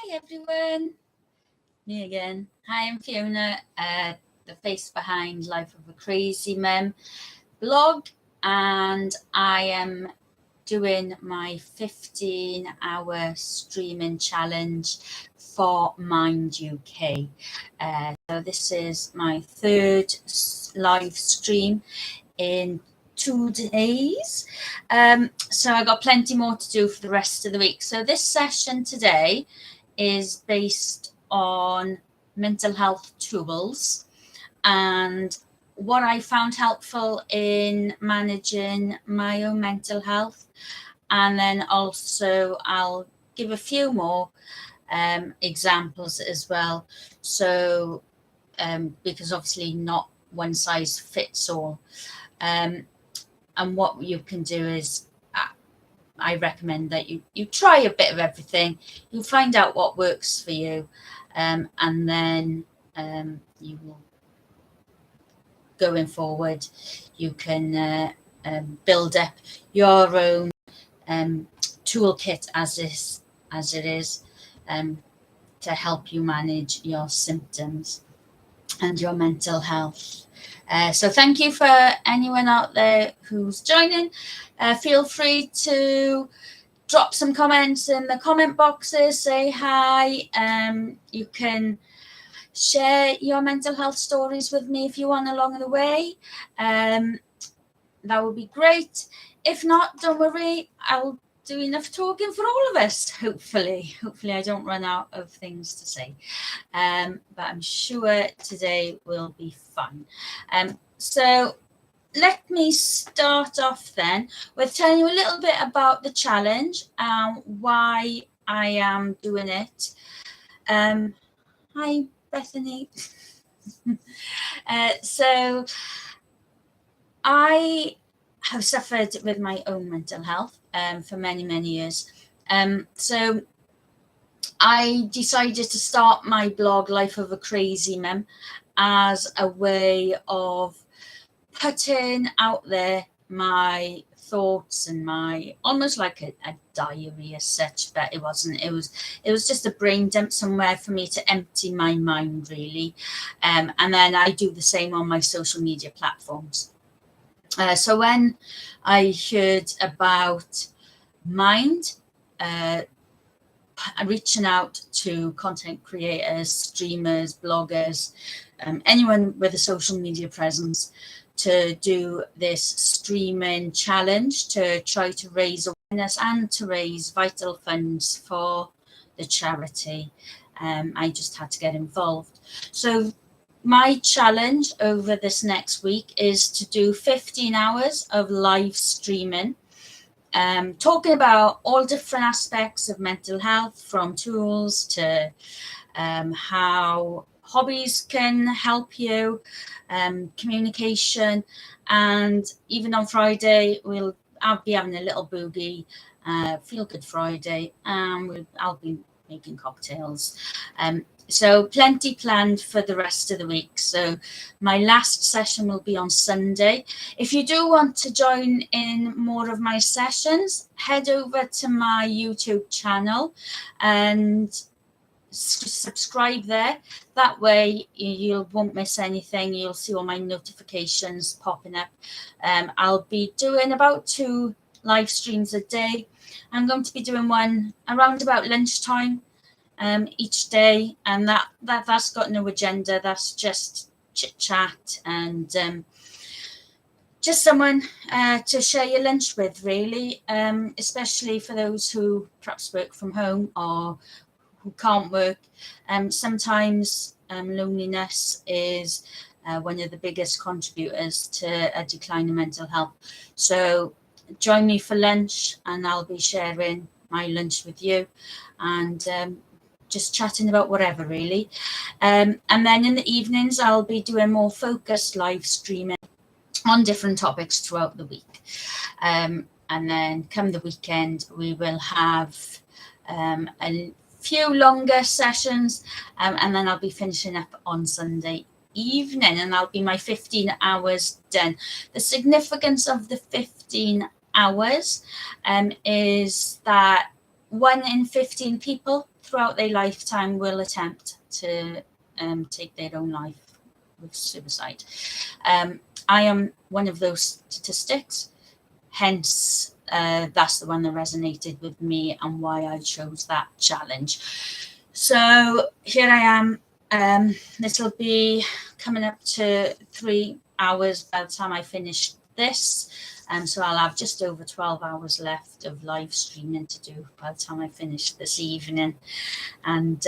Hi everyone, me again. Hi, I'm Fiona, the face behind Life of a Crazy Mum blog, and I am doing my 15-hour streaming challenge for Mind UK. So this is my third live stream in 2 days. So I got plenty more to do for the rest of the week. So this session today is based on mental health tools and what I found helpful in managing my own mental health. And then also I'll give a few more examples as well. So because obviously not one size fits all. And what you can do is I recommend that you try a bit of everything. You find out what works for you, and then you will, going forward, you can build up your own toolkit as it is to help you manage your symptoms and your mental health. So thank you for anyone out there who's joining. Feel free to drop some comments in the comment boxes, say hi. You can share your mental health stories with me if you want along the way. That would be great. If not, don't worry, I'll do enough talking for all of us, hopefully. Hopefully I don't run out of things to say. But I'm sure today will be fun. So let me start off then with telling you a little bit about the challenge and why I am doing it. Hi, Bethany. So I have suffered with my own mental health for many, many years. So I decided to start my blog, Life of a Crazy Mum, as a way of putting out there my thoughts and my almost like a diary as such, but it wasn't. It was just a brain dump somewhere for me to empty my mind, really. And then I do the same on my social media platforms. So when I heard about Mind, reaching out to content creators, streamers, bloggers, anyone with a social media presence to do this streaming challenge to try to raise awareness and to raise vital funds for the charity. I just had to get involved. So my challenge over this next week is to do 15 hours of live streaming, talking about all different aspects of mental health, from tools to how hobbies can help you, communication, and even on Friday I'll be having a little boogie, Feel Good Friday, and I'll be making cocktails. So plenty planned for the rest of the week. So my last session will be on Sunday. If you do want to join in more of my sessions, head over to my YouTube channel and subscribe there. That way you won't miss anything. You'll see all my notifications popping up. I'll be doing about 2 live streams a day. I'm going to be doing one around about lunchtime each day, and that's got no agenda. That's just chit chat and just someone to share your lunch with, really, especially for those who perhaps work from home or who can't work. Sometimes loneliness is one of the biggest contributors to a decline in mental health. So join me for lunch and I'll be sharing my lunch with you and just chatting about whatever, really. And then in the evenings, I'll be doing more focused live streaming on different topics throughout the week. And then come the weekend, we will have a few longer sessions, and then I'll be finishing up on Sunday evening, and that'll be my 15 hours done. The significance of the 15 hours is that 1 in 15 people throughout their lifetime will attempt to take their own life with suicide. I am one of those statistics, hence that's the one that resonated with me and why I chose that challenge. So here I am. This will be coming up to 3 hours by the time I finish this. So I'll have just over 12 hours left of live streaming to do by the time I finish this evening. And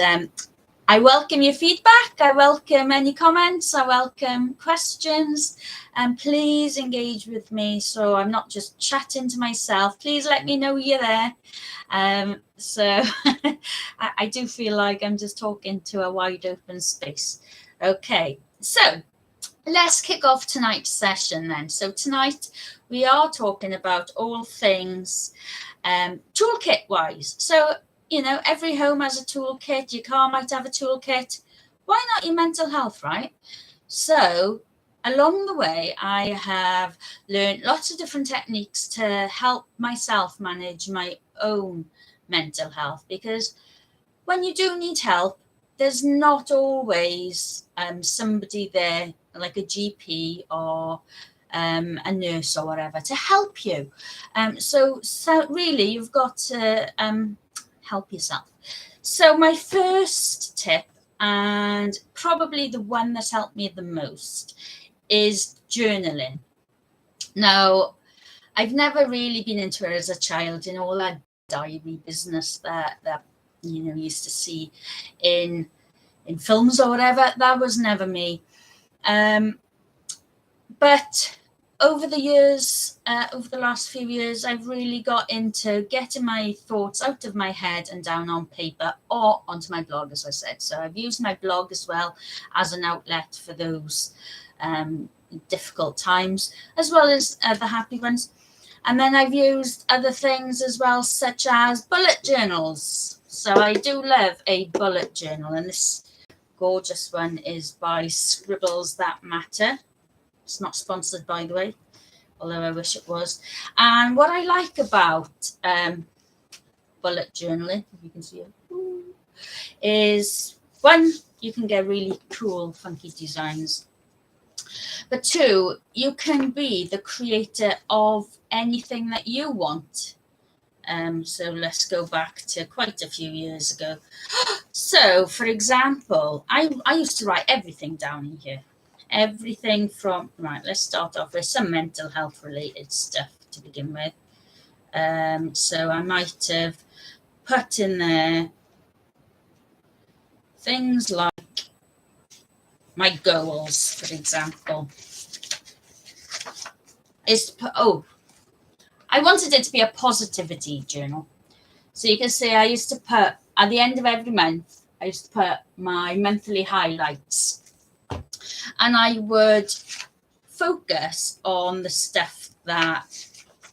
I welcome your feedback. I welcome any comments. I welcome questions. And please engage with me so I'm not just chatting to myself. Please let me know you're there. So I do feel like I'm just talking to a wide open space. Okay, so let's kick off tonight's session then. So tonight we are talking about all things toolkit wise. So, you know, every home has a toolkit. Your car might have a toolkit. Why not your mental health, right? So along the way, I have learned lots of different techniques to help myself manage my own mental health, because when you do need help, there's not always somebody there, like a GP or a nurse or whatever, to help you. So really, you've got to help yourself. So my first tip, and probably the one that's helped me the most, is journaling. Now, I've never really been into it as a child, in all that diary business that you know, used to see in films or whatever. That was never me. But over the years, over the last few years, I've really got into getting my thoughts out of my head and down on paper or onto my blog, as I said. So I've used my blog as well as an outlet for those difficult times, as well as the happy ones. And then I've used other things as well, such as bullet journals. So I do love a bullet journal, and this gorgeous one is by Scribbles That Matter. It's not sponsored, by the way, although I wish it was. And what I like about bullet journaling, if you can see it, is one, you can get really cool, funky designs. But two, you can be the creator of anything that you want. So let's go back to quite a few years ago. So, for example, I used to write everything down in here. Everything from, right, let's start off with some mental health related stuff to begin with. So I might have put in there things like my goals, for example. I wanted it to be a positivity journal. So you can see I used to put, at the end of every month, I used to put my monthly highlights. And I would focus on the stuff that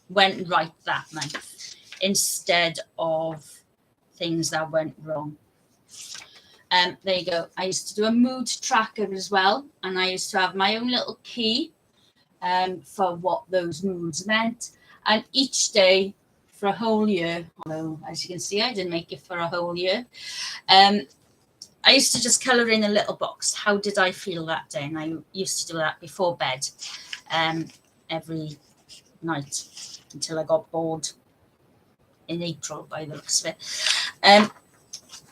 went right that month instead of things that went wrong. There you go. I used to do a mood tracker as well. And I used to have my own little key for what those moods meant. And each day for a whole year, although as you can see, I didn't make it for a whole year. I used to just colour in a little box. How did I feel that day? And I used to do that before bed every night until I got bored in April, by the looks of it.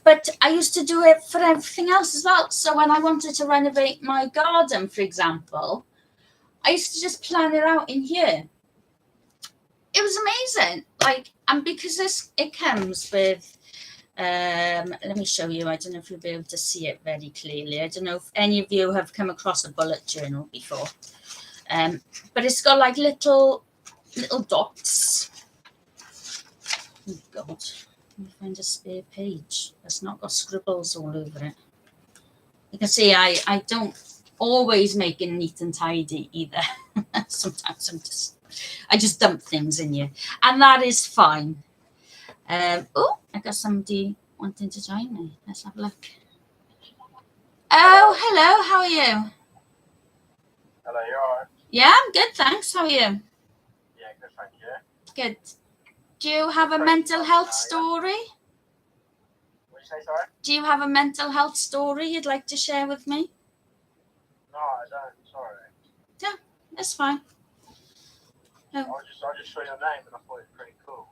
But I used to do it for everything else as well. So when I wanted to renovate my garden, for example, I used to just plan it out in here. It was amazing. And because it comes with, let me show you. I don't know if you'll be able to see it very clearly. I don't know if any of you have come across a bullet journal before. But it's got like little dots. Oh God, let me find a spare page that's not got scribbles all over it. You can see I don't always make it neat and tidy either. Sometimes I just dump things in here, and that is fine. I got somebody wanting to join me. Let's have a look. Oh, hello. How are you? Hello, you alright? Yeah, I'm good, thanks. How are you? Yeah, good, thank you. Good. Do you have a mental health story? What did you say, sorry? Do you have a mental health story you'd like to share with me? No, I don't. Sorry. Yeah, that's fine. I just saw your name and I thought it was pretty cool.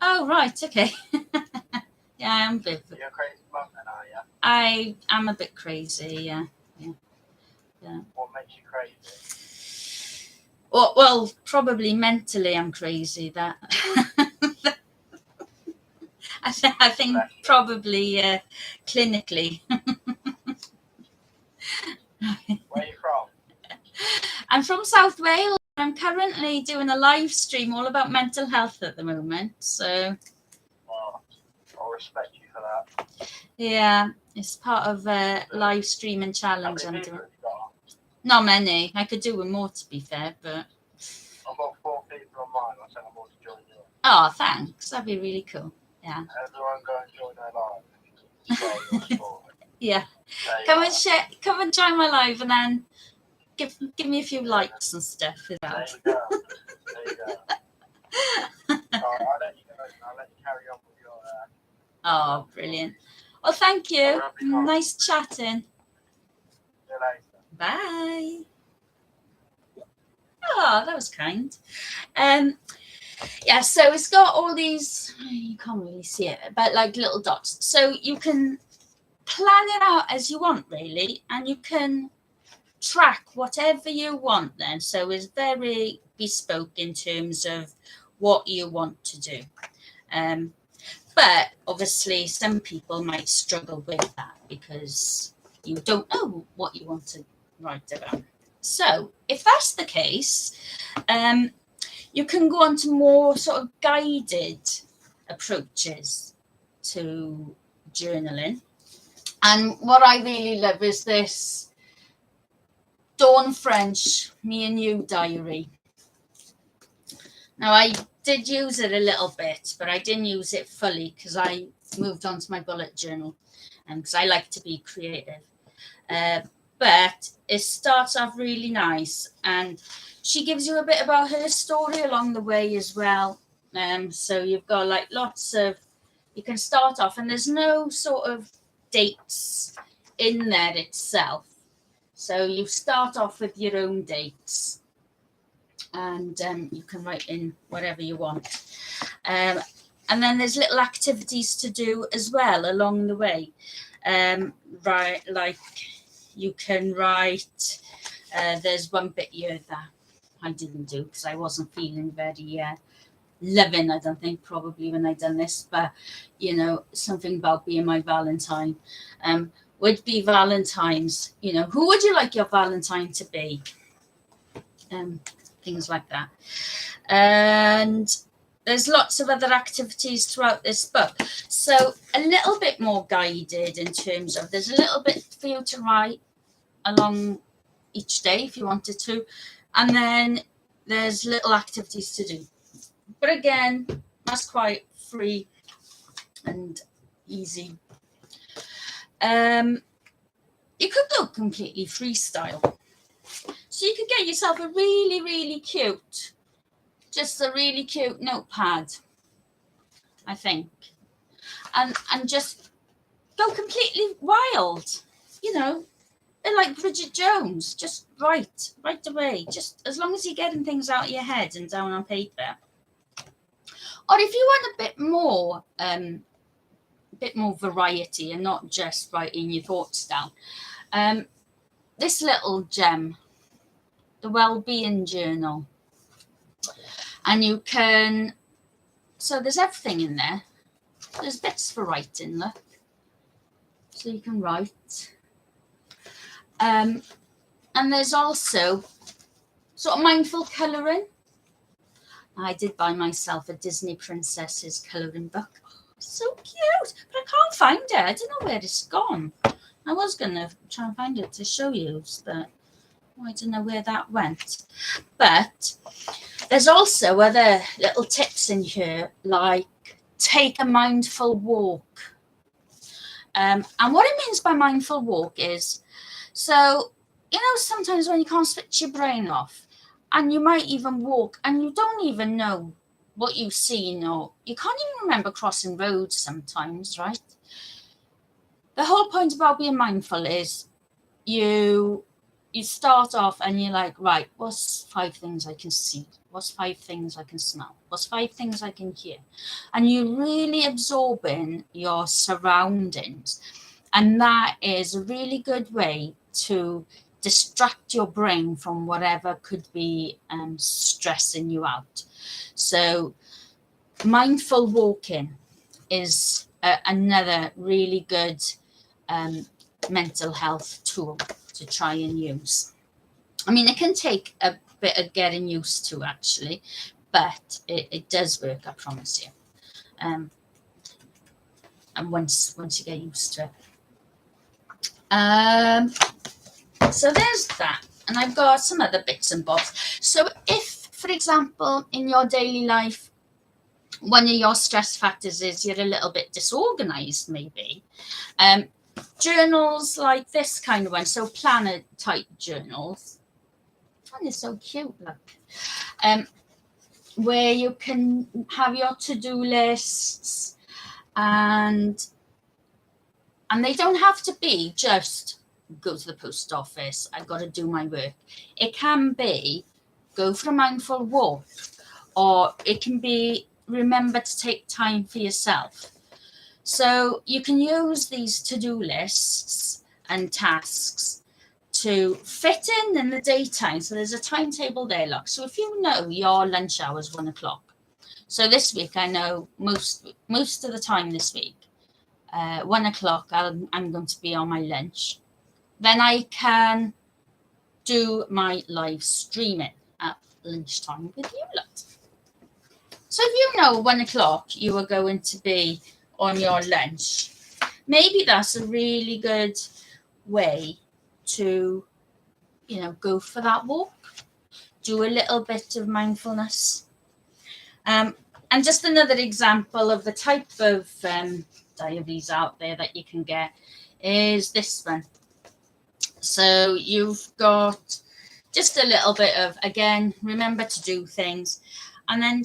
Oh, right, okay. Yeah, I am a bit. You're a crazy monk then, are you? I am a bit crazy, yeah. What makes you crazy? Well, probably mentally I'm crazy. That I think probably clinically. Where are you from? I'm from South Wales. I'm currently doing a live stream all about mental health at the moment. So Well, I'll respect you for that. yeah, it's part of a live streaming challenge How I'm many doing. people have you got? Not many. I could do with more, to be fair, but I've got 4 people on mine. I said I'm going to join you. oh, thanks. That'd be really cool. Yeah. Everyone go and join their live. Share your story. Yeah. There you Come are. and share. Come and join my live, and then give me a few likes and stuff as well. There you go. There you go. Alright, I'll let you go. I'll let you carry on with your. Oh, brilliant. Well, thank you. Nice chatting. See you later. Bye. Oh, that was kind. Yeah, so it's got all these, you can't really see it, but like little dots. So you can plan it out as you want, really, and you can track whatever you want then. So it's very bespoke in terms of what you want to do. But obviously some people might struggle with that because you don't know what you want to write about. So if that's the case, you can go on to more sort of guided approaches to journaling. And what I really love is this Dawn French, Me and You diary. Now, I did use it a little bit, but I didn't use it fully because I moved on to my bullet journal and because I like to be creative. But it starts off really nice, and she gives you a bit about her story along the way as well. So you've got like lots of, you can start off, and there's no sort of dates in there itself. So you start off with your own dates, and you can write in whatever you want. And then there's little activities to do as well along the way. Right, like you can write, there's one bit here that I didn't do because I wasn't feeling very loving, I don't think, probably when I done this, but you know, something about being my Valentine. Would be Valentine's, you know, who would you like your Valentine to be? Things like that. And there's lots of other activities throughout this book. So a little bit more guided in terms of, there's a little bit for you to write along each day if you wanted to. And then there's little activities to do. But again, that's quite free and easy. You could go completely freestyle. So you could get yourself a really, really cute, just a really cute notepad, I think. And just go completely wild, you know, they're like Bridget Jones, just write away, just as long as you're getting things out of your head and down on paper. Or if you want a bit more variety and not just writing your thoughts down, this little gem, the Wellbeing Journal. And you can, so there's everything in there. There's bits for writing, look. So you can write. And there's also sort of mindful colouring. I did buy myself a Disney Princesses colouring book. Oh, so cute, but I can't find it. I don't know where it's gone. I was going to try and find it to show you, but I don't know where that went. But there's also other little tips in here, like take a mindful walk. And what it means by mindful walk is, so, you know, sometimes when you can't switch your brain off, and you might even walk and you don't even know what you've seen, or you can't even remember crossing roads sometimes, right? The whole point about being mindful is you start off and you're like, right, what's 5 things I can see? What's 5 things I can smell? What's 5 things I can hear? And you're really absorbing your surroundings. And that is a really good way to distract your brain from whatever could be stressing you out. So mindful walking is another really good mental health tool to try and use. I mean, it can take a bit of getting used to, actually, but it does work, I promise you. And once you get used to it. So there's that. And I've got some other bits and bobs. So if, for example, in your daily life, one of your stress factors is you're a little bit disorganized, maybe. Journals like this kind of one, so planner type journals. And it's so cute, look. Where you can have your to-do lists, and they don't have to be just go to the post office, I've got to do my work. It can be go for a mindful walk, or it can be remember to take time for yourself. So you can use these to-do lists and tasks to fit in the daytime. So there's a timetable there, look. So if you know your lunch hour is 1 o'clock. So this week, I know most of the time this week, 1 o'clock, I'm going to be on my lunch. Then I can do my live streaming at lunchtime with you lot. So if you know 1 o'clock you are going to be on your lunch, maybe that's a really good way to, go for that walk, do a little bit of mindfulness. And just another example of the type of diaries out there that you can get is this one. So you've got just a little bit of, again, remember to do things. And then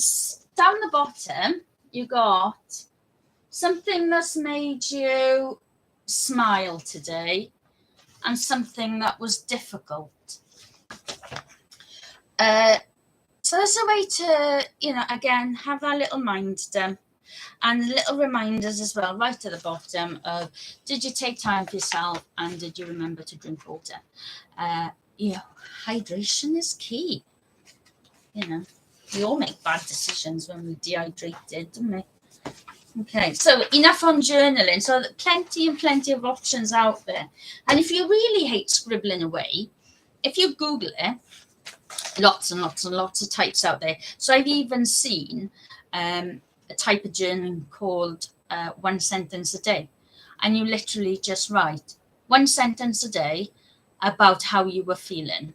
down the bottom, you got something that's made you smile today and something that was difficult. So there's a way to, again, have that little mind dump and little reminders as well, right at the bottom of, did you take time for yourself and did you remember to drink water? Hydration is key. We all make bad decisions when we're dehydrated, don't we? Okay, so enough on journaling. So plenty of options out there. And if you really hate scribbling away, if you Google it, lots and lots and lots of types out there. So I've even seen a type of journaling called 1 sentence a day. And you literally just write 1 sentence a day about how you were feeling.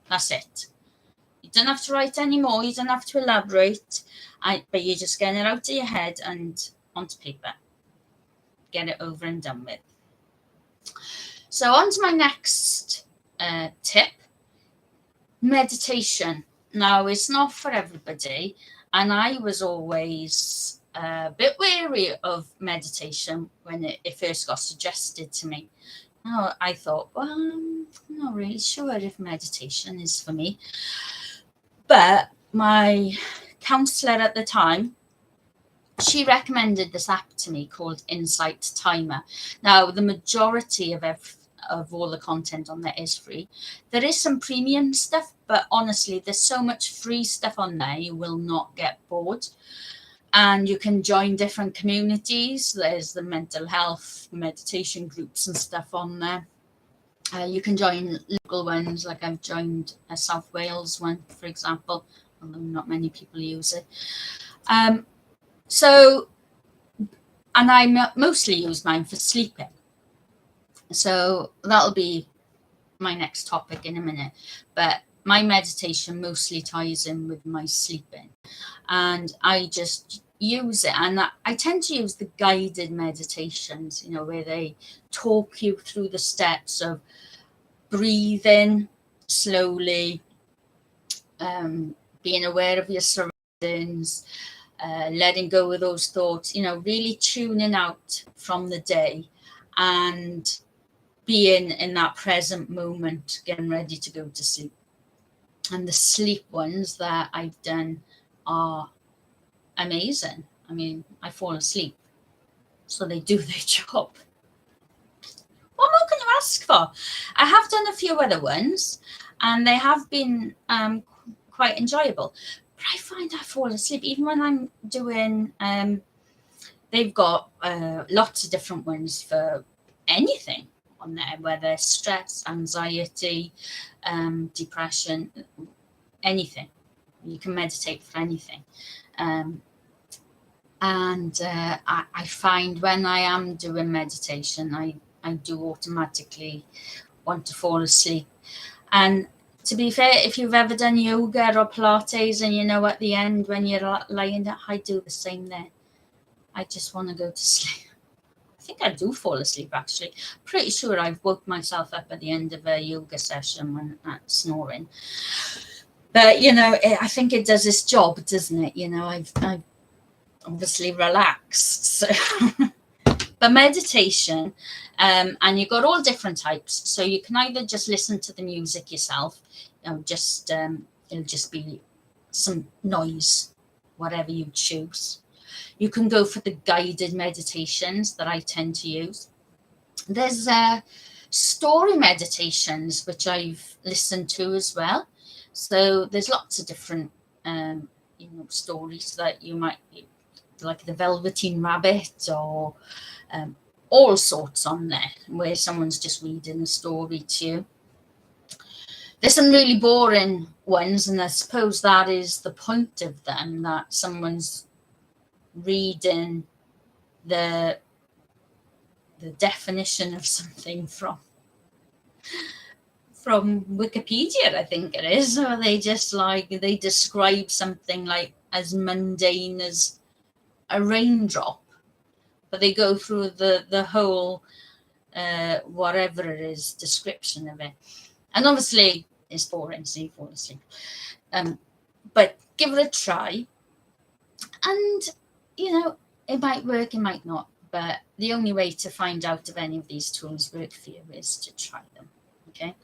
That's it. You don't have to write any more. You don't have to elaborate. But you're just getting it out of your head and onto paper. Get it over and done with. So on to my next tip. Meditation. Now, it's not for everybody. And I was always a bit wary of meditation when it first got suggested to me. Now, I thought, well, I'm not really sure if meditation is for me. But my counsellor at the time, she recommended this app to me called Insight Timer. Now, the majority of all the content on there is free. There is some premium stuff, but honestly, there's so much free stuff on there, you will not get bored. And you can join different communities. There's the mental health meditation groups and stuff on there. You can join local ones, like I've joined a South Wales one, for example, although not many people use it. And I mostly use mine for sleeping. So that'll be my next topic in a minute. But my meditation mostly ties in with my sleeping. And I just use it. And I tend to use the guided meditations, where they talk you through the steps of breathing slowly, being aware of your surroundings, burdens, letting go of those thoughts, you know, really tuning out from the day and being in that present moment, getting ready to go to sleep. And the sleep ones that I've done are amazing. I mean, I fall asleep, so they do their job. What more can you ask for? I have done a few other ones, and they have been quite enjoyable. But I find I fall asleep even when I'm doing. They've got lots of different ones for anything on there, whether stress, anxiety, depression, anything. You can meditate for anything. I find when I am doing meditation, I do automatically want to fall asleep. And to be fair, if you've ever done yoga or Pilates, and you know at the end when you're lying there, I do the same there. I just want to go to sleep. I think I do fall asleep, actually. Pretty sure I've woke myself up at the end of a yoga session when I'm snoring. But, you know, I think it does its job, doesn't it? You know, I've obviously relaxed. So. But meditation, and you've got all different types. So you can either just listen to the music yourself, you know, just it'll just be some noise, whatever you choose. You can go for the guided meditations that I tend to use. There's story meditations, which I've listened to as well. So there's lots of different, you know, stories that you might, like the Velveteen Rabbit, or all sorts on there, where someone's just reading a story to you. There's some really boring ones, and I suppose that is the point of them, that someone's reading the definition of something from Wikipedia, I think it is, or they just they describe something like as mundane as a raindrop, but they go through the whole whatever it is description of it, and obviously it's boring, so you fall asleep. But give it a try, and you know, it might work, it might not, but the only way to find out if any of these tools work for you is to try them. Okay.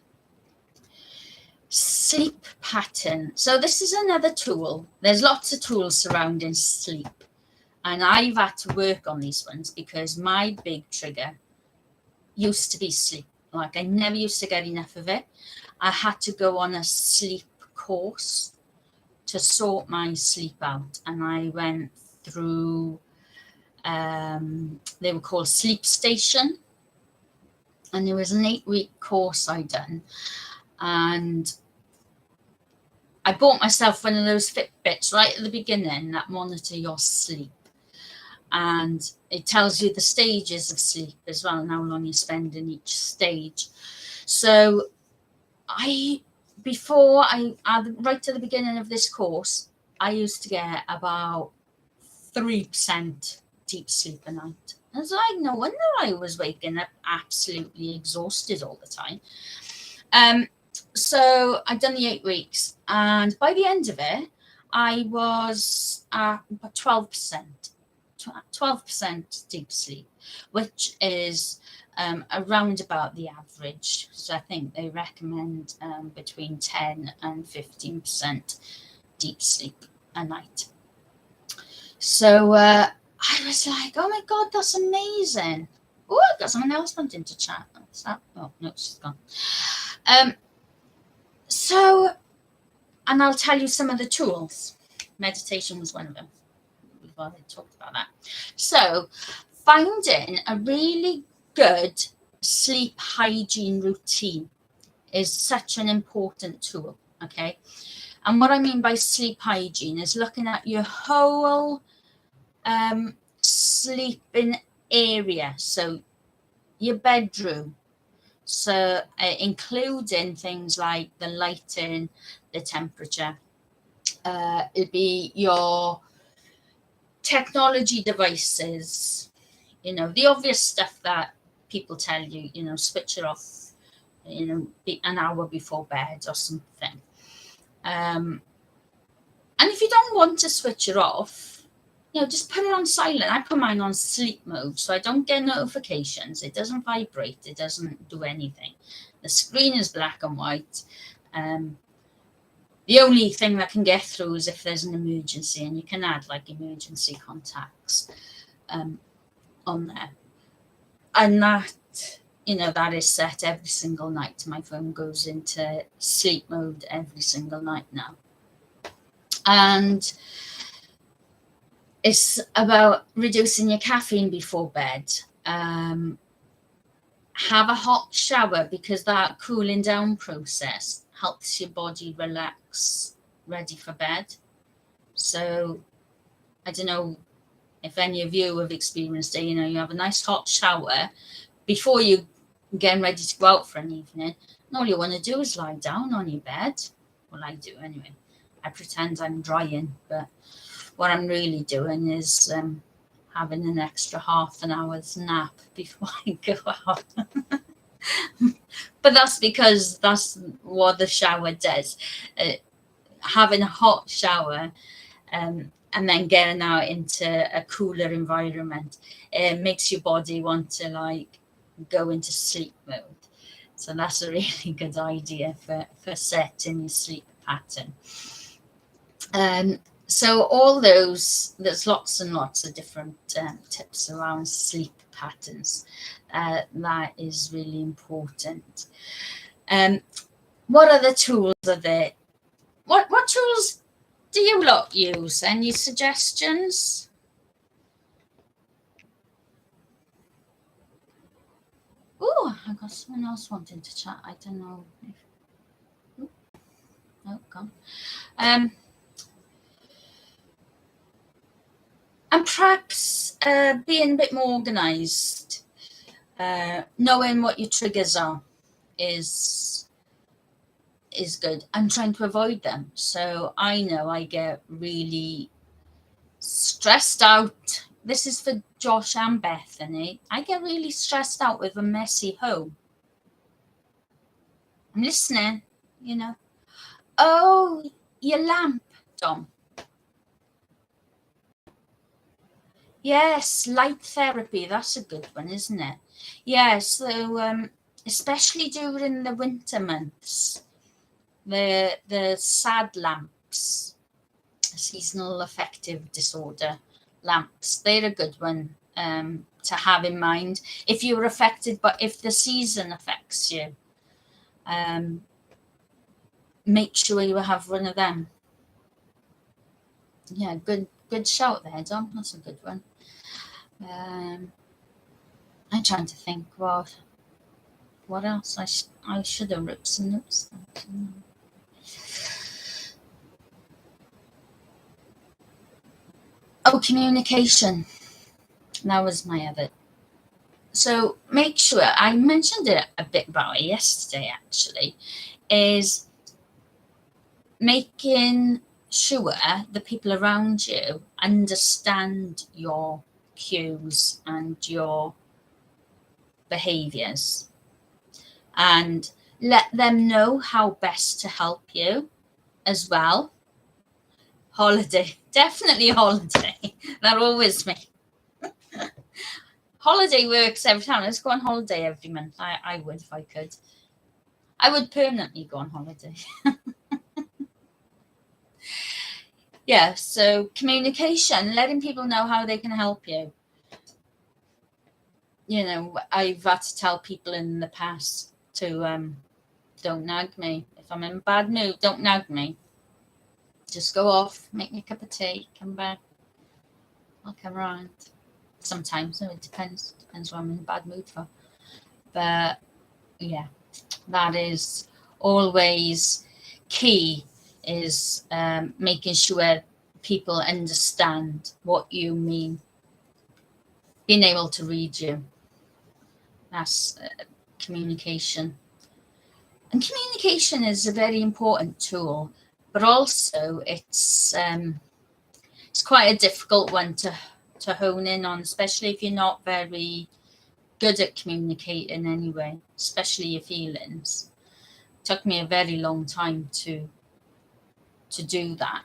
Sleep pattern. So this is another tool. There's lots of tools surrounding sleep, and I've had to work on these ones because my big trigger used to be sleep. Like, I never used to get enough of it. I had to go on a sleep course to sort my sleep out, and I went through they were called Sleep Station, and there was an 8-week course I done, and I bought myself one of those Fitbits right at the beginning that monitor your sleep, and it tells you the stages of sleep as well, and how long you spend in each stage. So right at the beginning of this course, I used to get about 3% deep sleep a night. I was like, no wonder I was waking up absolutely exhausted all the time. So I'd done the 8 weeks, and by the end of it, I was at 12% deep sleep, which is around about the average. So I think they recommend between 10 and 15% deep sleep a night. So I was like, oh my God, that's amazing. Oh, I've got someone else wanting to chat. What's that? Oh, no, she's gone. So, and I'll tell you some of the tools. Meditation was one of them. We've already talked about that. So, finding a really good sleep hygiene routine is such an important tool, okay? And what I mean by sleep hygiene is looking at your whole sleeping area. So, your bedroom, so including things like the lighting, the temperature. It'd be your technology devices, you know, the obvious stuff that people tell you, you know, switch it off, you know, an hour before bed or something. And if you don't want to switch it off, you know, just put it on silent. I put mine on sleep mode so I don't get notifications. It doesn't vibrate. It doesn't do anything. The screen is black and white. The only thing that can get through is if there's an emergency, and you can add like emergency contacts on there. And that, you know, that is set every single night. My phone goes into sleep mode every single night now. And it's about reducing your caffeine before bed. Have a hot shower, because that cooling down process helps your body relax, ready for bed. So I don't know if any of you have experienced it. You know, you have a nice hot shower before you get ready to go out for an evening, and all you want to do is lie down on your bed. Well, I do anyway. I pretend I'm drying, but what I'm really doing is having an extra half an hour's nap before I go out. But that's because that's what the shower does. Having a hot shower and then getting out into a cooler environment, it makes your body want to like go into sleep mode. So that's a really good idea for setting your sleep pattern. So all those, there's lots and lots of different tips around sleep patterns. That is really important. What other tools are there? What tools do you lot use? Any suggestions? Oh, I got someone else wanting to chat. I don't know. Oh, gone. And perhaps being a bit more organised, knowing what your triggers are is good. I'm trying to avoid them. So I know I get really stressed out. This is for Josh and Bethany. I get really stressed out with a messy home. I'm listening, you know. Oh, your lamp, Dom. Yes, light therapy. That's a good one, isn't it? Yeah, so especially during the winter months, the SAD lamps, seasonal affective disorder lamps, they're a good one to have in mind. If you're affected, but if the season affects you, make sure you have one of them. Yeah, good shout there, Dom. That's a good one. I'm trying to think what else I should have written some notes. Oh, communication. That was my other. So make sure, I mentioned it a bit about it yesterday actually, is making sure the people around you understand your cues and your behaviors, and let them know how best to help you as well. Holiday, definitely holiday. That always me. Holiday works every time. Let's go on holiday every month. I would if I could. I would permanently go on holiday. Yeah, so communication, letting people know how they can help you. You know, I've had to tell people in the past to don't nag me. If I'm in a bad mood, don't nag me. Just go off, make me a cup of tea, come back. I'll come around. Sometimes, it depends what I'm in a bad mood for. But yeah, that is always key, is making sure people understand what you mean, being able to read you. That's communication. And communication is a very important tool, but also it's quite a difficult one to hone in on, especially if you're not very good at communicating anyway, especially your feelings. It took me a very long time to do that.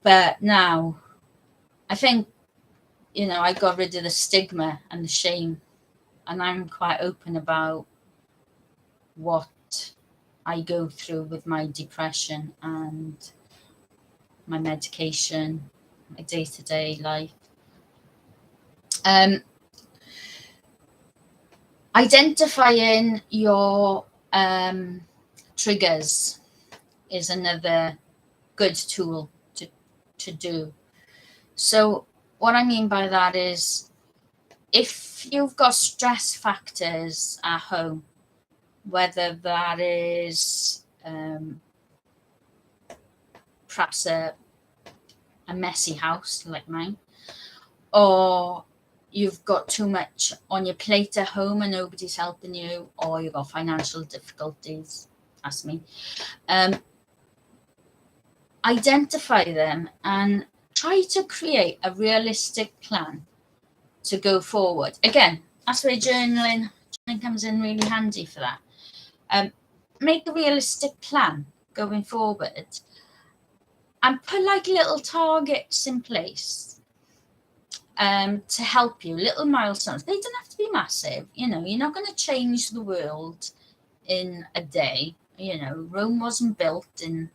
But now I think, you know, I got rid of the stigma and the shame, and I'm quite open about what I go through with my depression and my medication, my day-to-day life. Identifying your triggers is another good tool to do. So what I mean by that is, if you've got stress factors at home, whether that is perhaps a messy house like mine, or you've got too much on your plate at home and nobody's helping you, or you've got financial difficulties, that's me, identify them and try to create a realistic plan to go forward. Again, that's where journaling comes in really handy for that. Make a realistic plan going forward and put like little targets in place to help you, little milestones. They don't have to be massive. You know, you're not going to change the world in a day. You know, Rome wasn't built in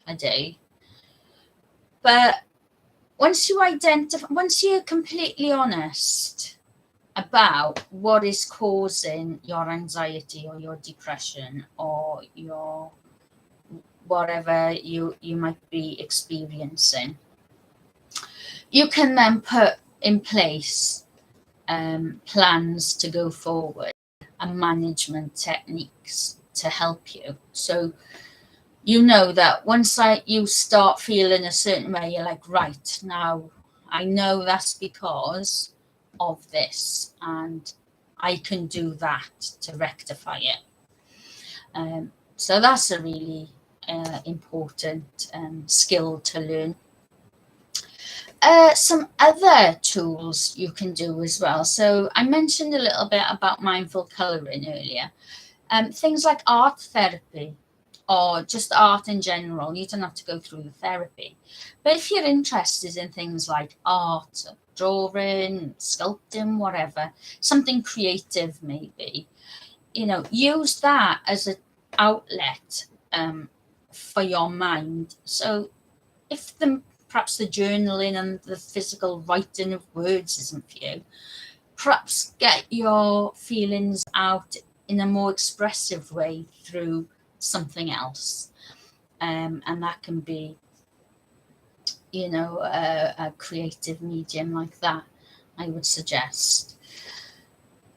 a day. But once you're completely honest about what is causing your anxiety or your depression or your whatever you might be experiencing, you can then put in place plans to go forward and management techniques to help you. So you know that once you start feeling a certain way, you're like, right, now I know that's because of this, and I can do that to rectify it. So that's a really important skill to learn. Some other tools you can do as well. So I mentioned a little bit about mindful colouring earlier. Things like art therapy or just art in general. You don't have to go through the therapy. But if you're interested in things like art, drawing, sculpting, whatever, something creative maybe, you know, use that as an outlet for your mind. So if perhaps the journaling and the physical writing of words isn't for you, perhaps get your feelings out in a more expressive way through something else. And that can be, you know, a creative medium like that, I would suggest.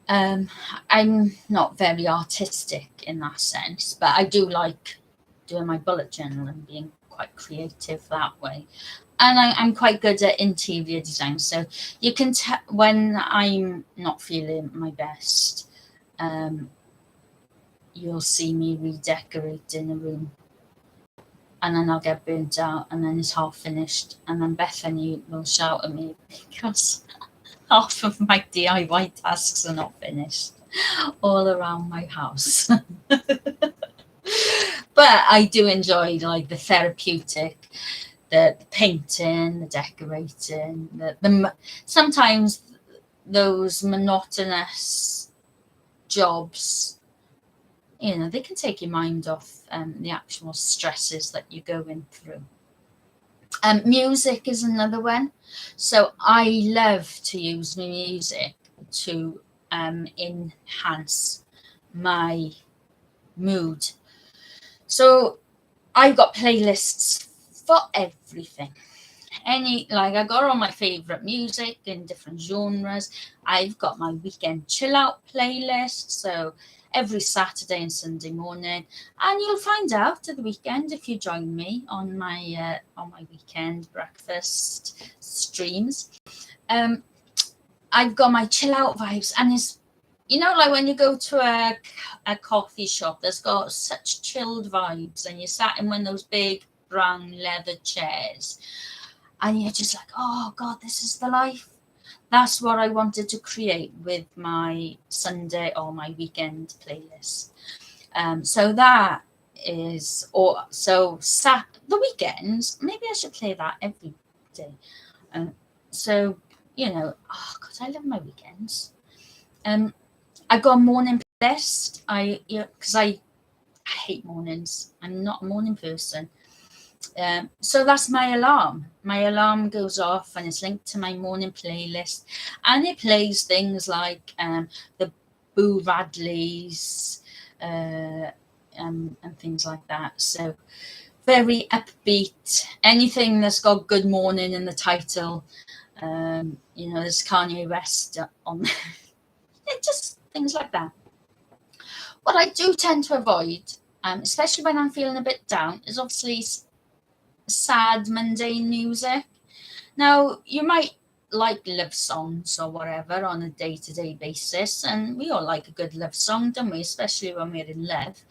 I'm not very artistic in that sense, but I do like doing my bullet journal and being quite creative that way. And I'm quite good at interior design, so you can tell when I'm not feeling my best. You'll see me redecorating a room, and then I'll get burnt out, and then it's half finished, and then Bethany will shout at me because half of my DIY tasks are not finished all around my house. But I do enjoy like the therapeutic, the painting, the decorating, the sometimes those monotonous jobs, you know, they can take your mind off the actual stresses that you're going through. Music is another one. So I love to use music to enhance my mood. So I've got playlists for everything. Like I got all my favorite music in different genres. I've got my weekend chill out playlist, so every Saturday and Sunday morning, and you'll find out at the weekend if you join me on my weekend breakfast streams. I've got my chill out vibes, and it's, you know, like when you go to a coffee shop that's got such chilled vibes, and you're sat in one of those big brown leather chairs, and you're just like, oh God, this is the life. That's what I wanted to create with my Sunday or my weekend playlist. So that is, or so the weekends, maybe I should play that every day. So, you know, oh God, I love my weekends. I've got a morning playlist. Because I hate mornings. I'm not a morning person. So that's my alarm. My alarm goes off and it's linked to my morning playlist, and it plays things like the Boo Radleys and things like that. So very upbeat. Anything that's got "Good Morning" in the title. You know, there's Kanye West on there. It just things like that. What I do tend to avoid, especially when I'm feeling a bit down, is obviously sad, mundane music. Now, you might like love songs or whatever on a day-to-day basis, and we all like a good love song, don't we? Especially when we're in love.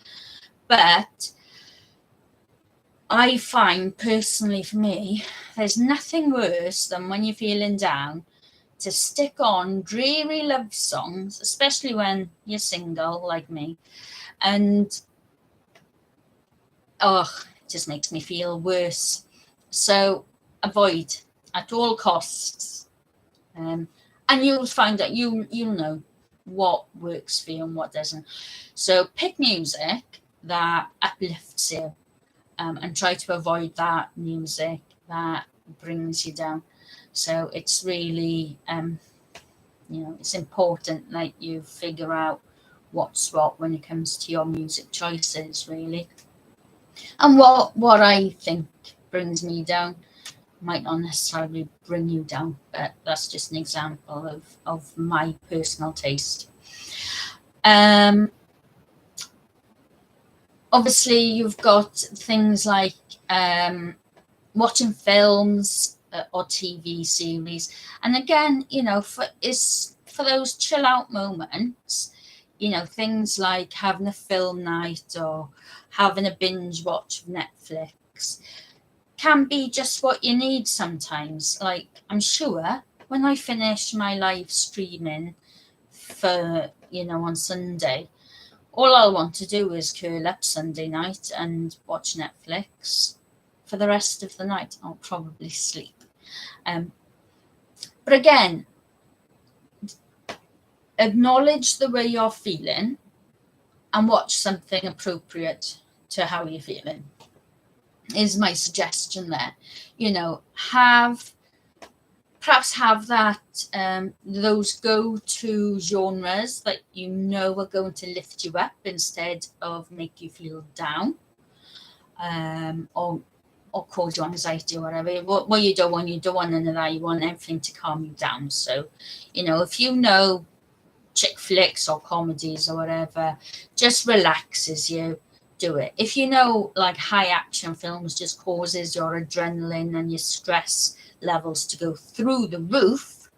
But I find personally for me, there's nothing worse than when you're feeling down to stick on dreary love songs, especially when you're single like me, and it just makes me feel worse. So avoid at all costs, and you'll find that you'll know what works for you and what doesn't. So pick music that uplifts you, and try to avoid that music that brings you down. So it's really it's important that you figure out what's what when it comes to your music choices, really. And what I think brings me down might not necessarily bring you down, but that's just an example of my personal taste. Obviously, you've got things like watching films or TV series, and again, for those chill out moments, things like having a film night or having a binge watch of Netflix can be just what you need sometimes. Like, I'm sure when I finish my live streaming for on Sunday, all I'll want to do is curl up Sunday night and watch Netflix for the rest of the night. I'll probably sleep. But again, acknowledge the way you're feeling and watch something appropriate to how you're feeling, is my suggestion there. Perhaps have that those go-to genres that are going to lift you up instead of make you feel down, or cause you anxiety or whatever. What you don't want none of that. You want everything to calm you down. So, if chick flicks or comedies or whatever just relaxes you, do it. If like high action films just causes your adrenaline and your stress levels to go through the roof,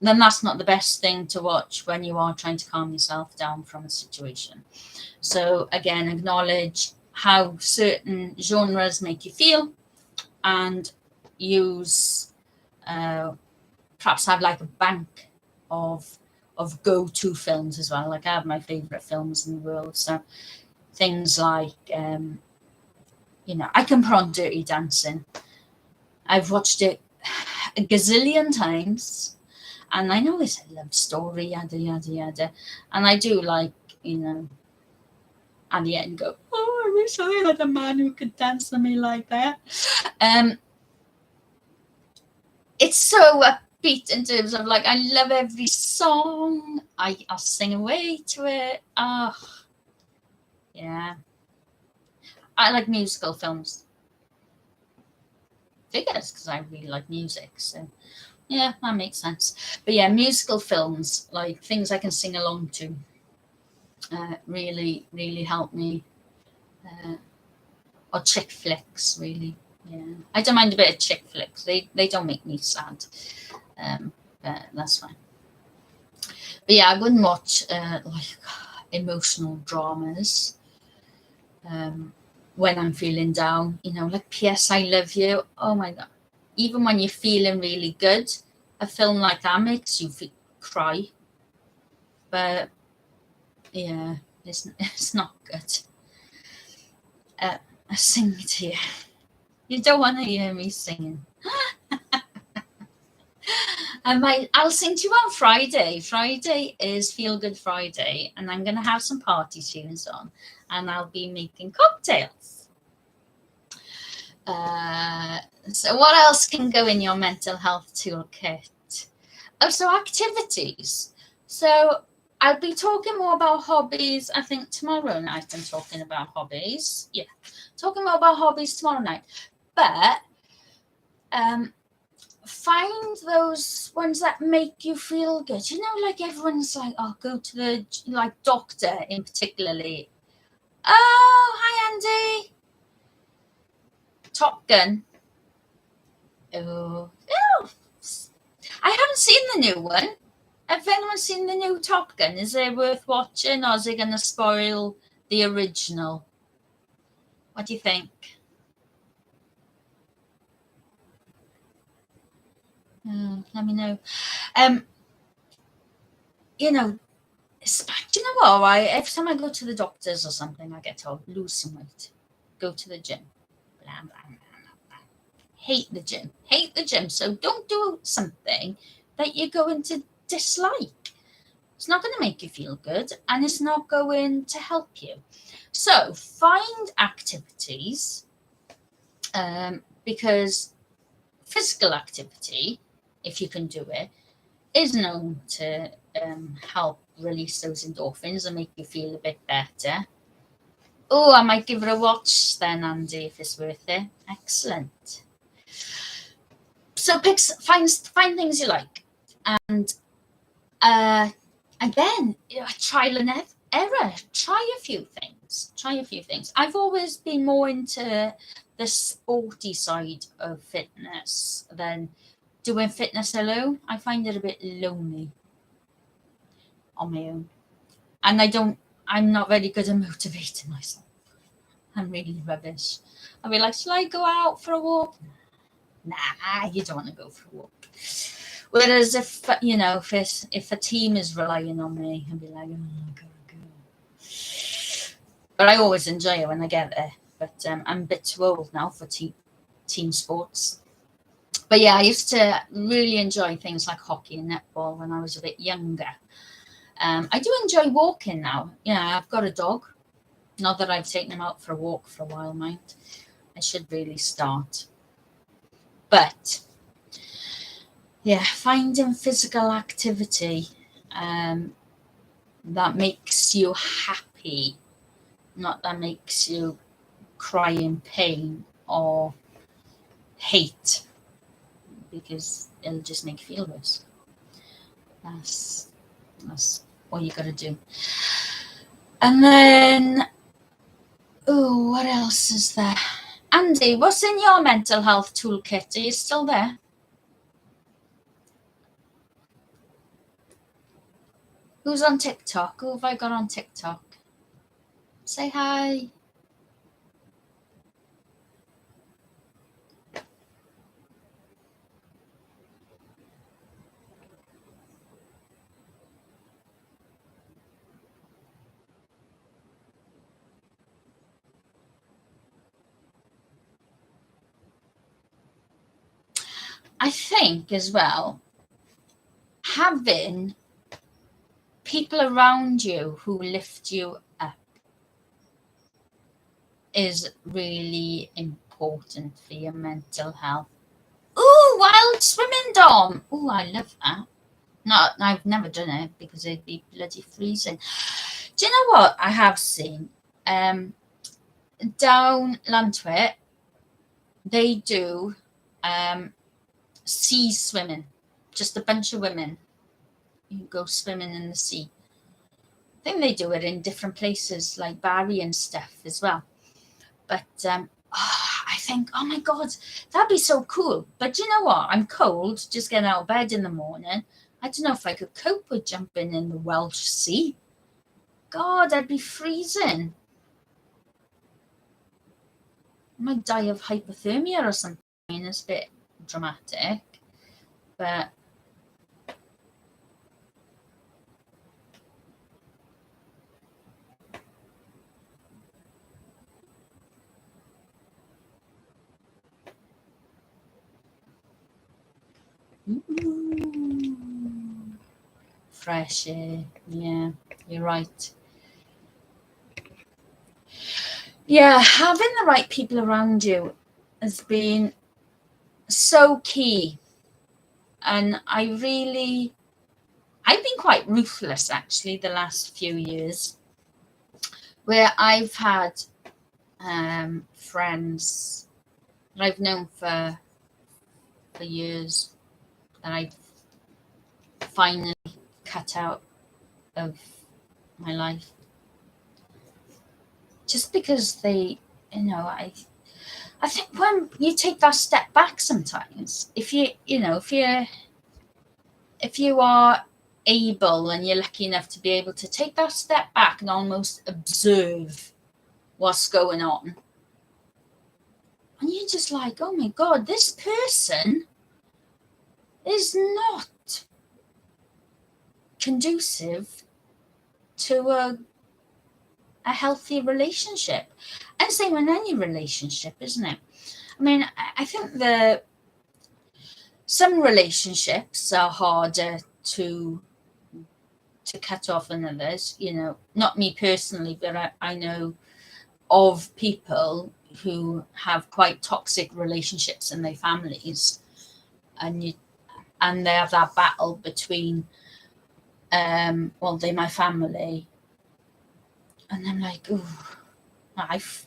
then that's not the best thing to watch when you are trying to calm yourself down from a situation. So again, acknowledge how certain genres make you feel, and use perhaps have like a bank of go-to films as well. Like, I have my favorite films in the world, so things like I can put on Dirty Dancing. I've watched it a gazillion times, and I know it's a love story, yada yada yada, and I do like at the end go, oh, I wish I had a man who could dance to me like that. It's so upbeat in terms of, like, I love every song. I'll sing away to it. Yeah. I like musical films. Figures, because I really like music. So, yeah, that makes sense. But yeah, musical films, like things I can sing along to, really, really help me. Or chick flicks, really. Yeah, I don't mind a bit of chick flicks. They don't make me sad. But that's fine. But yeah, I wouldn't watch like emotional dramas when I'm feeling down. Like P.S. I Love You. Oh my God. Even when you're feeling really good, a film like that makes you cry. But yeah, it's not good. sing to you. You don't want to hear me singing. I'll sing to you on Friday. Friday is Feel Good Friday, and I'm going to have some party tunes on, and I'll be making cocktails. So what else can go in your mental health toolkit? Oh, so activities. So I'll be talking more about hobbies, I think, tomorrow night. I'm talking about hobbies. Yeah, talking more about hobbies tomorrow night. But find those ones that make you feel good. You know, like everyone's like, oh, go to the doctor in particularly. Oh, hi, Andy. Top Gun. Oh, I haven't seen the new one. Have anyone seen the new Top Gun? Is it worth watching, or is it going to spoil the original? What do you think? Let me know. You know, do you know what? Every time I go to the doctors or something, I get told, lose some weight, go to the gym. Blah, blah, blah, blah. Hate the gym. Hate the gym. So don't do something that you're going to dislike. It's not going to make you feel good, and it's not going to help you. So find activities, because physical activity, if you can do it, is known to help release those endorphins and make you feel a bit better. Oh, I might give it a watch then, Andy, if it's worth it. Excellent. So find things you like, and again, trial and error. Try a few things. I've always been more into the sporty side of fitness than doing fitness alone. I find it a bit lonely on my own, and I'm not very good at motivating myself. I'm really rubbish. I'll be like, shall I go out for a walk? Nah, you don't want to go for a walk. Whereas if a team is relying on me, I'd be like, oh, go. But I always enjoy it when I get there. But I'm a bit too old now for team sports. But yeah, I used to really enjoy things like hockey and netball when I was a bit younger. I do enjoy walking now. Yeah, I've got a dog. Not that I've taken him out for a walk for a while, mind. I should really start. But yeah, finding physical activity that makes you happy, not that makes you cry in pain or hate, because it'll just make you feel worse. That's all you gotta do. And then, oh, what else is there? Andy, what's in your mental health toolkit? Are you still there? Who's on TikTok? Who have I got on TikTok? Say hi. I think as well, having people around you who lift you up is really important for your mental health. Ooh, wild swimming, Dom. Ooh, I love that. No, I've never done it because it'd be bloody freezing. Do you know what I have seen? Down Lantwit, they do sea swimming. Just a bunch of women who go swimming in the sea. I think they do it in different places like Barry and stuff as well. But I think, oh my God, that'd be so cool. But you know what? I'm cold, just getting out of bed in the morning. I don't know if I could cope with jumping in the Welsh Sea. God, I'd be freezing. I might die of hypothermia or something. I mean, it's a bit dramatic, but Ooh, fresh air. Yeah, you're right. Yeah, having the right people around you has been so key. And I've been quite ruthless actually the last few years, where I've had friends that I've known for years that I finally cut out of my life, just because they, I think when you take that step back sometimes, if you are able and you're lucky enough to be able to take that step back and almost observe what's going on, and you're just like, oh my God, this person is not conducive to a healthy relationship. And same in any relationship, isn't it? I mean, I think some relationships are harder to cut off than others. Not me personally, but I know of people who have quite toxic relationships in their families, and they have that battle between they're my family, and I'm like, oh, I've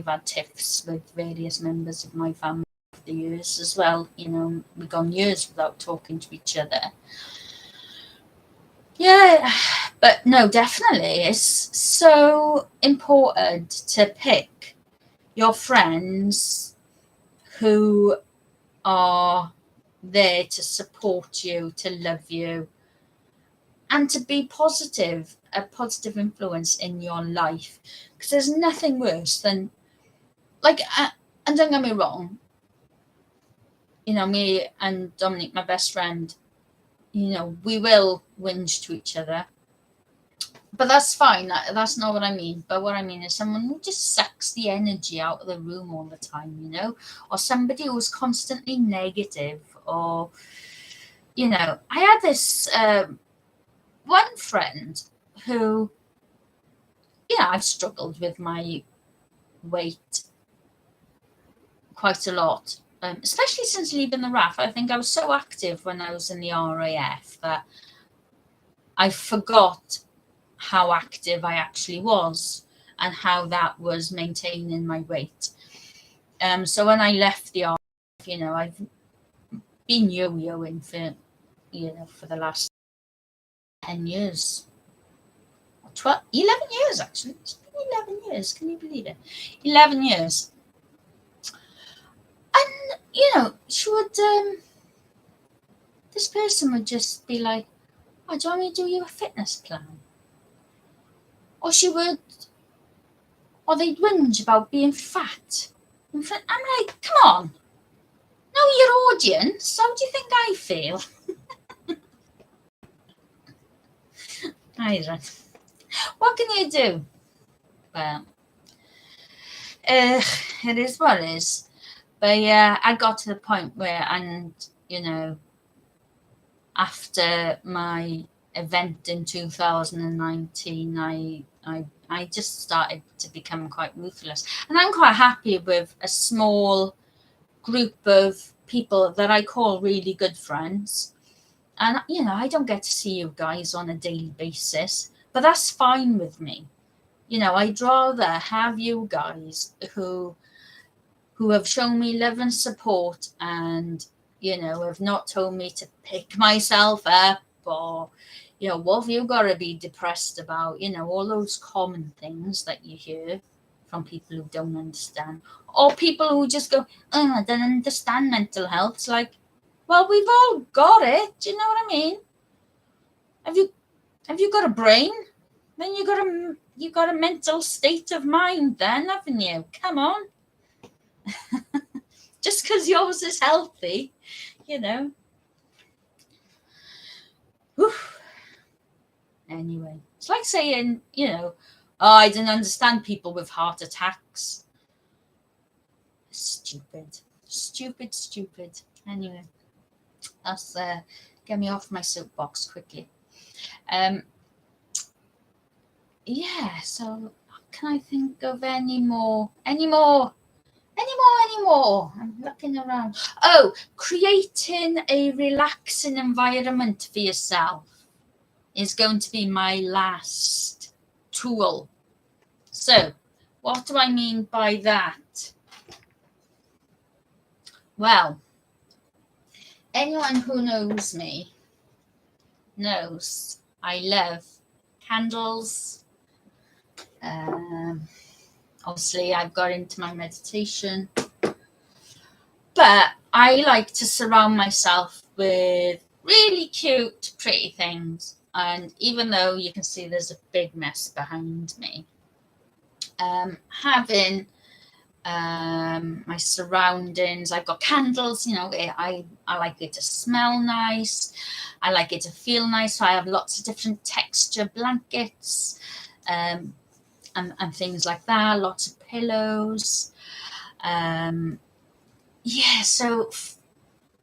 had tiffs with various members of my family over the years as well. We've gone years without talking to each other. Yeah, but no, definitely, it's so important to pick your friends who are there to support you, to love you, and to be a positive influence in your life. Because there's nothing worse than, like, and don't get me wrong, me and Dominic, my best friend, we will whinge to each other. But that's fine. That's not what I mean. But what I mean is someone who just sucks the energy out of the room all the time, or somebody who's constantly negative, or, I had this one friend who, I've struggled with my weight quite a lot, especially since leaving the RAF. I think I was so active when I was in the RAF that I forgot how active I actually was and how that was maintaining my weight. So when I left the RAF, I've been yo-yoing for the last 10 years. 11 years, actually. It's been 11 years. Can you believe it? 11 years. And, she would, this person would just be like, oh, do you want me to do you a fitness plan? Or they'd whinge about being fat. I'm like, come on. Know your audience. How do you think I feel? I don't. What can you do? Well, it is what it is. But yeah, I got to the point where, and after my event in 2019, I just started to become quite ruthless, and I'm quite happy with a small group of people that I call really good friends. And I don't get to see you guys on a daily basis, but that's fine with me. I'd rather have you guys who have shown me love and support, and have not told me to pick myself up, or what have you got to be depressed about, all those common things that you hear from people who don't understand, or people who just go, oh, I don't understand mental health. It's like, well, we've all got it. Do you know what I mean? Have you got a brain? Then you got a mental state of mind, then, haven't you? Come on. Just because yours is healthy, Whew. Anyway, it's like saying, oh, I didn't understand people with heart attacks. Stupid. Anyway. That's get me off my soapbox quickly. Yeah, so can I think of any more? I'm looking around. Oh, creating a relaxing environment for yourself is going to be my last tool. So, what do I mean by that? Well, anyone who knows me knows I love candles. Obviously, I've got into my meditation, but I like to surround myself with really cute, pretty things. And even though you can see there's a big mess behind me, having my surroundings, I've got candles, I like it to smell nice. I like it to feel nice. So I have lots of different texture blankets and things like that, lots of pillows. So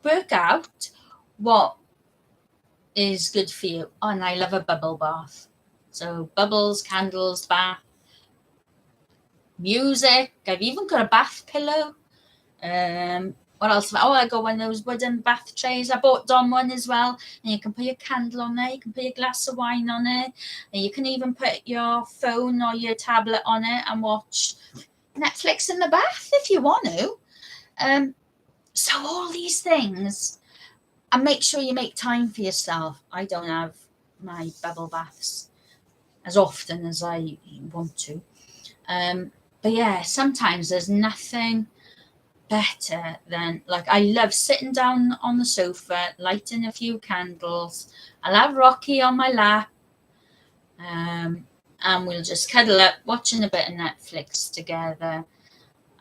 work out what is good for you. Oh, and I love a bubble bath. So bubbles, candles, bath, music. I've even got a bath pillow. What else? Oh, I got one of those wooden bath trays. I bought Don one as well. And you can put your candle on there. You can put your glass of wine on it. And you can even put your phone or your tablet on it and watch Netflix in the bath if you want to. So all these things, and make sure you make time for yourself. I don't have my bubble baths as often as I want to. But yeah, sometimes there's nothing better than, like, I love sitting down on the sofa, lighting a few candles. I'll have Rocky on my lap, and we'll just cuddle up, watching a bit of Netflix together,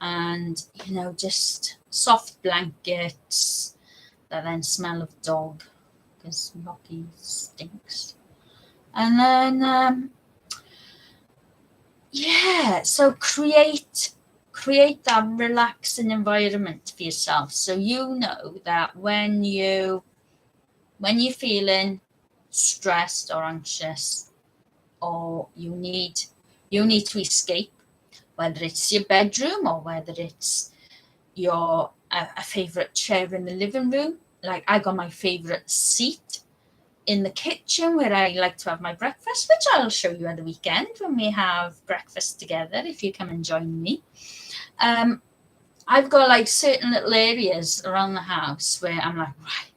and just soft blankets that then smell of dog because Rocky stinks. And then so create that relaxing environment for yourself, so that when you're feeling stressed or anxious, or you need to escape, whether it's your bedroom or whether it's your a favorite chair in the living room. Like, I got my favorite seat in the kitchen where I like to have my breakfast, which I'll show you at the weekend when we have breakfast together if you come and join me. I've got like certain little areas around the house where I'm like, right,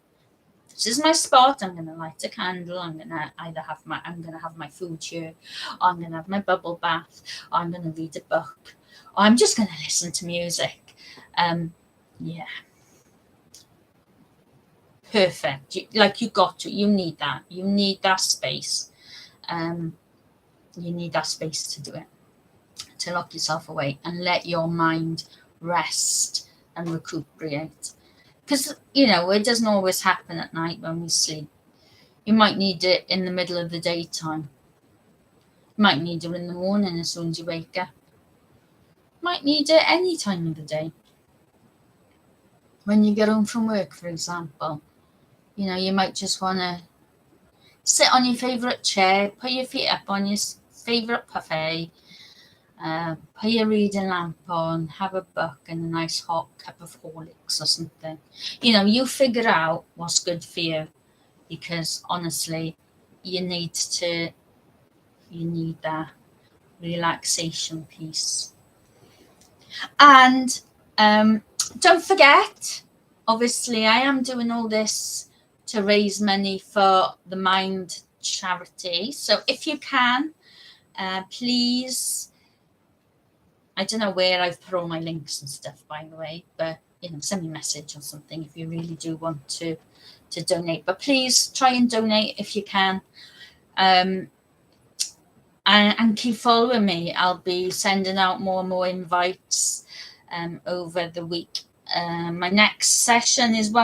this is my spot. I'm gonna light a candle. I'm gonna have my food here, or I'm gonna have my bubble bath, or I'm gonna read a book, or I'm just gonna listen to music. Perfect. You need that space. You need that space to do it, to lock yourself away and let your mind rest and recuperate. Because, it doesn't always happen at night when we sleep. You might need it in the middle of the daytime. You might need it in the morning as soon as you wake up. You might need it any time of the day. When you get home from work, for example, you might just want to sit on your favourite chair, put your feet up on your favourite buffet, put your reading lamp on, have a book and a nice hot cup of Horlicks or something. You figure out what's good for you, because honestly, you need that relaxation piece. And don't forget, obviously, I am doing all this to raise money for the Mind charity. So if you can, please, I don't know where I've put all my links and stuff, by the way, but send me a message or something if you really do want to donate. But please try and donate if you can. And keep following me. I'll be sending out more and more invites over the week. My next session is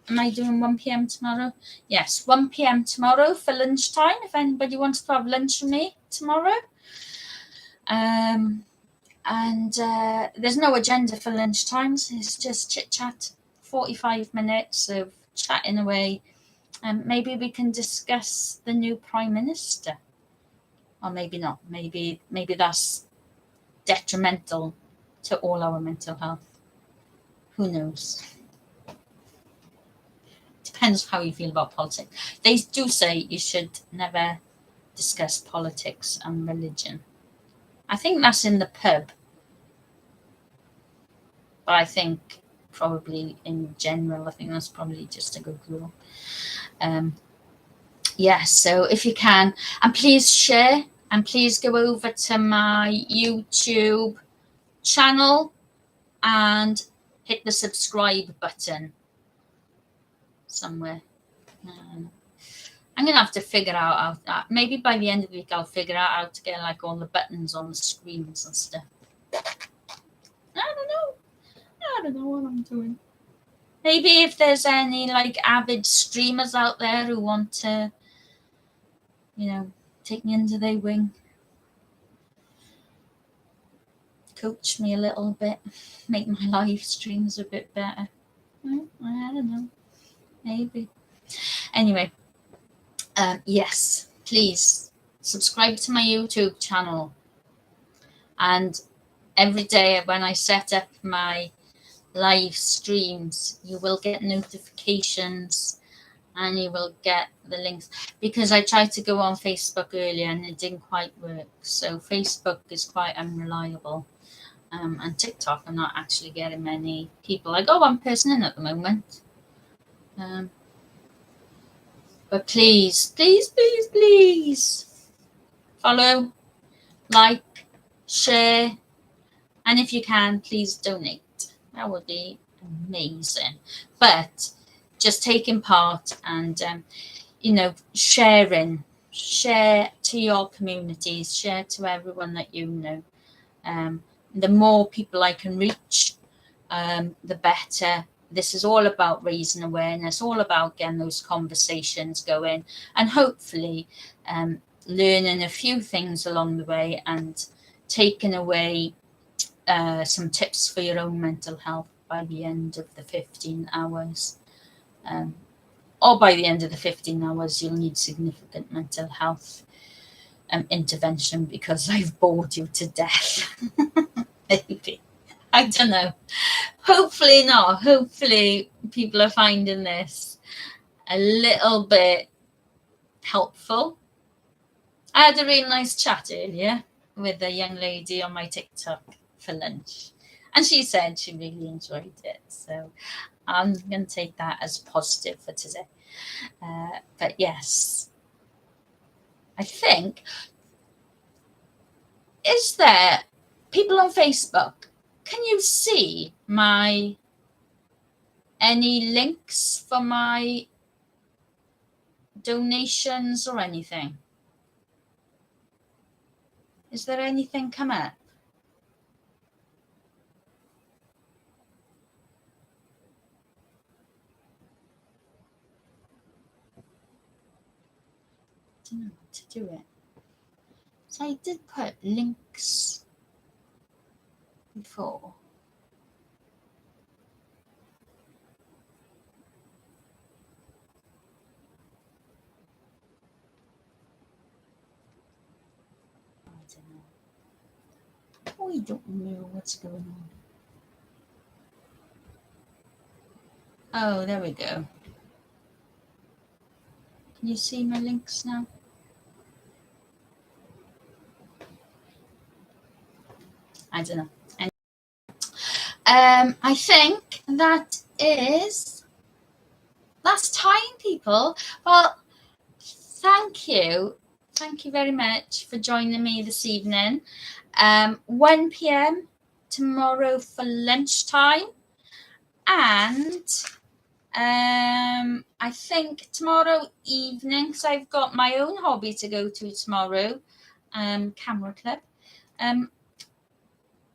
am I doing 1 p.m. tomorrow? Yes, 1 p.m. tomorrow for lunchtime, if anybody wants to have lunch with me tomorrow. And there's no agenda for lunchtimes. It's just chit-chat, 45 minutes of chatting away. Maybe we can discuss the new Prime Minister. Or maybe not. Maybe that's detrimental to all our mental health. Who knows? Depends how you feel about politics. They do say you should never discuss politics and religion. I think that's in the pub. But I think probably in general, I think that's probably just a good rule. Yes, so if you can, and please share, and please go over to my YouTube channel and hit the subscribe button somewhere. I'm going to have to figure out how, maybe by the end of the week, I'll figure out how to get like all the buttons on the screens and stuff. I don't know what I'm doing. Maybe if there's any like avid streamers out there who want to, you know, take me under their wing, coach me a little bit, make my live streams a bit better. I don't know. Maybe. Anyway, yes, please subscribe to my YouTube channel. And every day when I set up my live streams, you will get notifications and you will get the links, because I tried to go on Facebook earlier and it didn't quite work. So Facebook is quite unreliable. And TikTok, I'm not actually getting many people. I got one person in at the moment. But please, please, please, please follow, like, share, and if you can, please donate. That would be amazing. But just taking part and, you know, share to your communities, share to everyone that you know. The more people I can reach, the better. This is all about raising awareness, all about getting those conversations going, and hopefully learning a few things along the way and taking away some tips for your own mental health by the end of the 15 hours. Or by the end of the 15 hours, you'll need significant mental health intervention because I've bored you to death. Maybe. I don't know. Hopefully not. Hopefully people are finding this a little bit helpful. I had a really nice chat earlier with a young lady on my TikTok for lunch, and she said she really enjoyed it. So I'm going to take that as positive for today. But yes, I think, is there people on Facebook? Can you see any links for my donations or anything? Is there anything come up? I don't know how to do it. So I did put links before. I don't know. We don't know what's going on. Oh, there we go. Can you see my links now? I don't know. I think that's time, people. Well, thank you. Thank you very much for joining me this evening. 1 p.m. tomorrow for lunchtime. And I think tomorrow evening, because I've got my own hobby to go to tomorrow, camera club.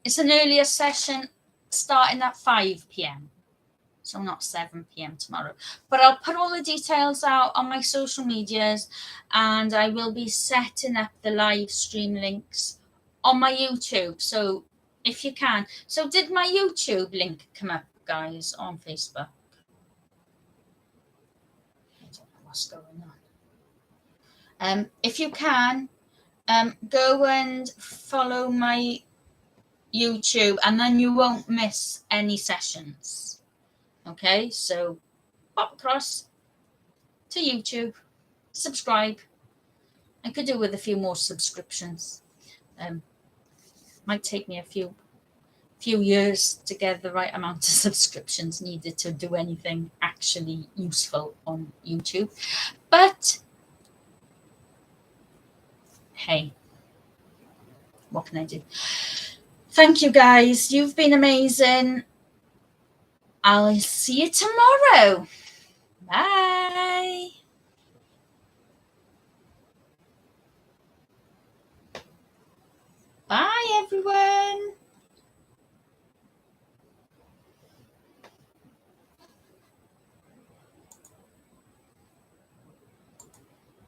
It's an earlier session starting at 5 p.m. So not 7 p.m. tomorrow. But I'll put all the details out on my social medias, and I will be setting up the live stream links on my YouTube. So if you can. So did my YouTube link come up, guys, on Facebook? what's going on. If you can, go and follow my YouTube, and then you won't miss any sessions. Okay, so pop across to YouTube, subscribe. I could do with a few more subscriptions. Might take me a few years to get the right amount of subscriptions needed to do anything actually useful on YouTube. But hey, what can I do? Thank you guys. You've been amazing. I'll see you tomorrow. Bye. Bye, everyone.